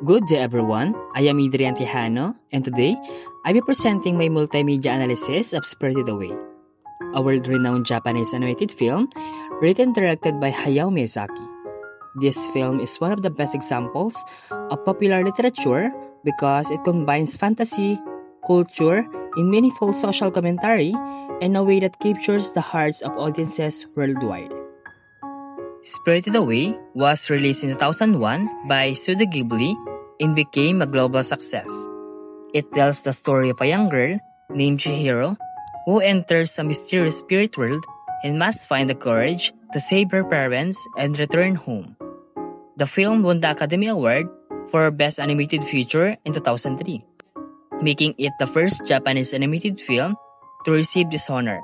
Good day everyone, I am Adrian Tejano and today I'll be presenting my multimedia analysis of Spirited Away, a world-renowned Japanese animated film written and directed by Hayao Miyazaki. This film is one of the best examples of popular literature because it combines fantasy, culture, and meaningful social commentary in a way that captures the hearts of audiences worldwide. Spirited Away was released in 2001 by Studio Ghibli and became a global success. It tells the story of a young girl named Chihiro who enters a mysterious spirit world and must find the courage to save her parents and return home. The film won the Academy Award for Best Animated Feature in 2003, making it the first Japanese animated film to receive this honor.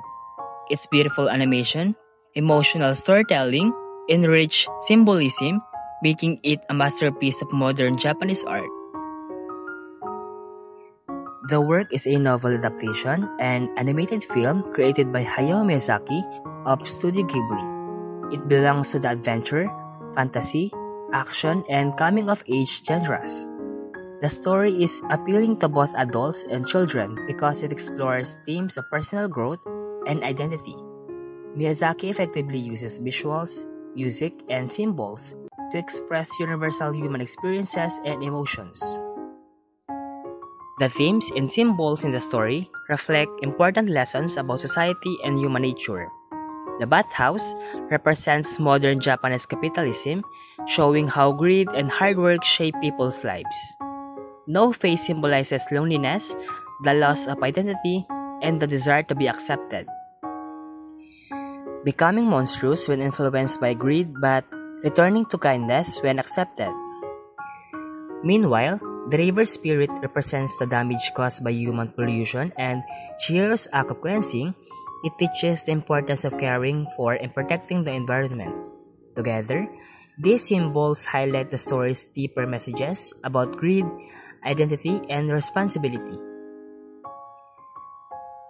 Its beautiful animation, emotional storytelling, and rich symbolism making it a masterpiece of modern Japanese art. The work is a novel adaptation and animated film created by Hayao Miyazaki of Studio Ghibli. It belongs to the adventure, fantasy, action, and coming-of-age genres. The story is appealing to both adults and children because it explores themes of personal growth and identity. Miyazaki effectively uses visuals, music, and symbols to express universal human experiences and emotions. The themes and symbols in the story reflect important lessons about society and human nature. The bathhouse represents modern Japanese capitalism, showing how greed and hard work shape people's lives. No face symbolizes loneliness, the loss of identity, and the desire to be accepted. Becoming monstrous when influenced by greed but returning to kindness when accepted. Meanwhile, the river spirit represents the damage caused by human pollution, and Chihiro's act of cleansing, it teaches the importance of caring for and protecting the environment. Together, these symbols highlight the story's deeper messages about greed, identity, and responsibility.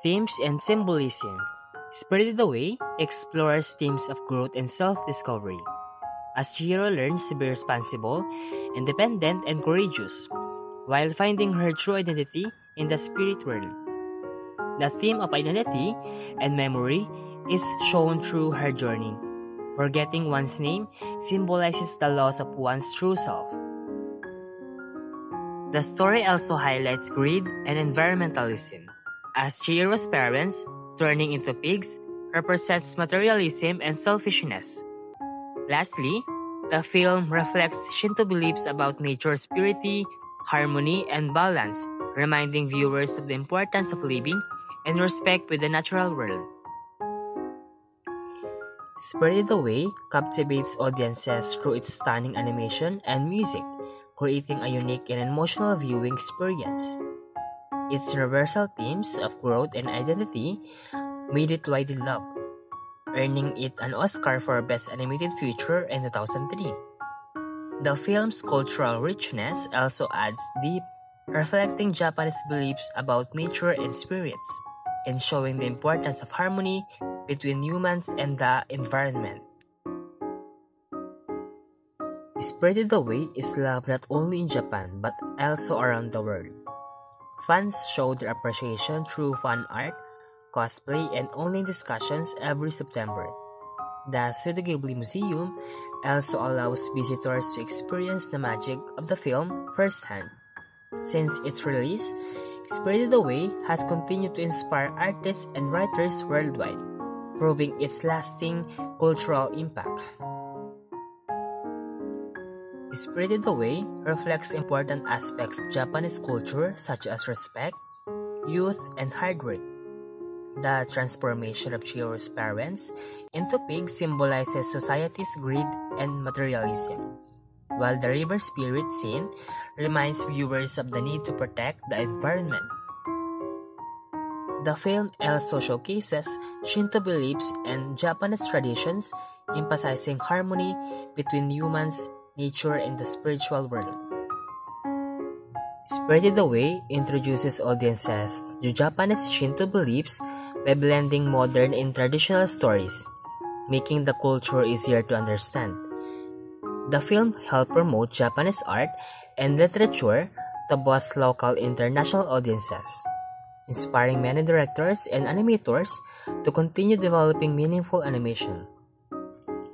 Themes and symbolism. Spirited Away explores themes of growth and self-discovery, as Chihiro learns to be responsible, independent, and courageous, while finding her true identity in the spirit world. The theme of identity and memory is shown through her journey. Forgetting one's name symbolizes the loss of one's true self. The story also highlights greed and environmentalism, as Chihiro's parents, turning into pigs, represents materialism and selfishness. Lastly, the film reflects Shinto beliefs about nature's purity, harmony, and balance, reminding viewers of the importance of living and respect with the natural world. Spirited Away captivates audiences through its stunning animation and music, creating a unique and emotional viewing experience. Its universal themes of growth and identity made it widely loved, earning it an Oscar for Best Animated Feature in 2003. The film's cultural richness also adds depth, reflecting Japanese beliefs about nature and spirits, and showing the importance of harmony between humans and the environment. Spirited Away is loved not only in Japan but also around the world. Fans show their appreciation through fan art, cosplay, and online discussions every September. The Studio Ghibli Museum also allows visitors to experience the magic of the film firsthand. Since its release, Spirited Away has continued to inspire artists and writers worldwide, proving its lasting cultural impact. Spirited Away reflects important aspects of Japanese culture such as respect, youth, and hard work. The transformation of Chihiro's parents into pigs symbolizes society's greed and materialism, while the river spirit scene reminds viewers of the need to protect the environment. The film also showcases Shinto beliefs and Japanese traditions, emphasizing harmony between humans, nature, and the spiritual world. Spirited Away introduces audiences to Japanese Shinto beliefs by blending modern and traditional stories, making the culture easier to understand. The film helped promote Japanese art and literature to both local and international audiences, inspiring many directors and animators to continue developing meaningful animation.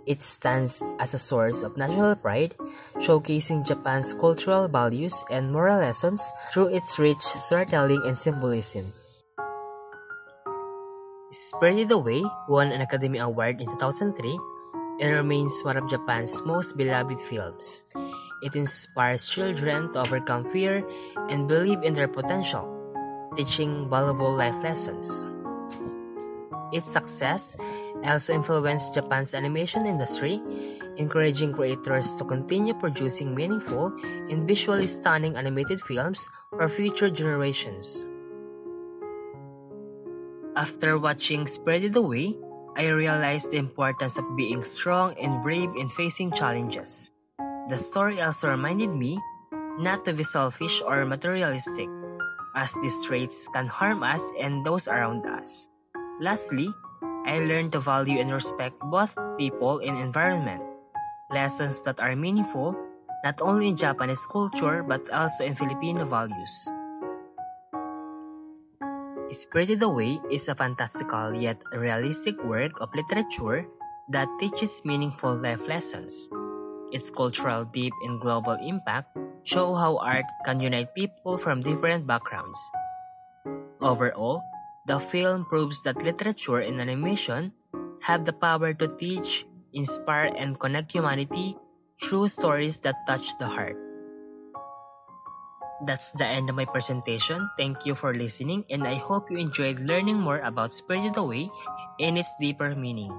It stands as a source of national pride, showcasing Japan's cultural values and moral lessons through its rich storytelling and symbolism. Spirited Away won an Academy Award in 2003 and remains one of Japan's most beloved films. It inspires children to overcome fear and believe in their potential, teaching valuable life lessons. Its success also influenced Japan's animation industry, encouraging creators to continue producing meaningful and visually stunning animated films for future generations. After watching Spirited Away, I realized the importance of being strong and brave in facing challenges. The story also reminded me not to be selfish or materialistic, as these traits can harm us and those around us. Lastly, I learned to value and respect both people and environment, lessons that are meaningful not only in Japanese culture but also in Filipino values. Spirited Away is a fantastical yet realistic work of literature that teaches meaningful life lessons. Its cultural depth and global impact show how art can unite people from different backgrounds. Overall, the film proves that literature and animation have the power to teach, inspire, and connect humanity through stories that touch the heart. That's the end of my presentation. Thank you for listening, and I hope you enjoyed learning more about Spirited Away and its deeper meaning.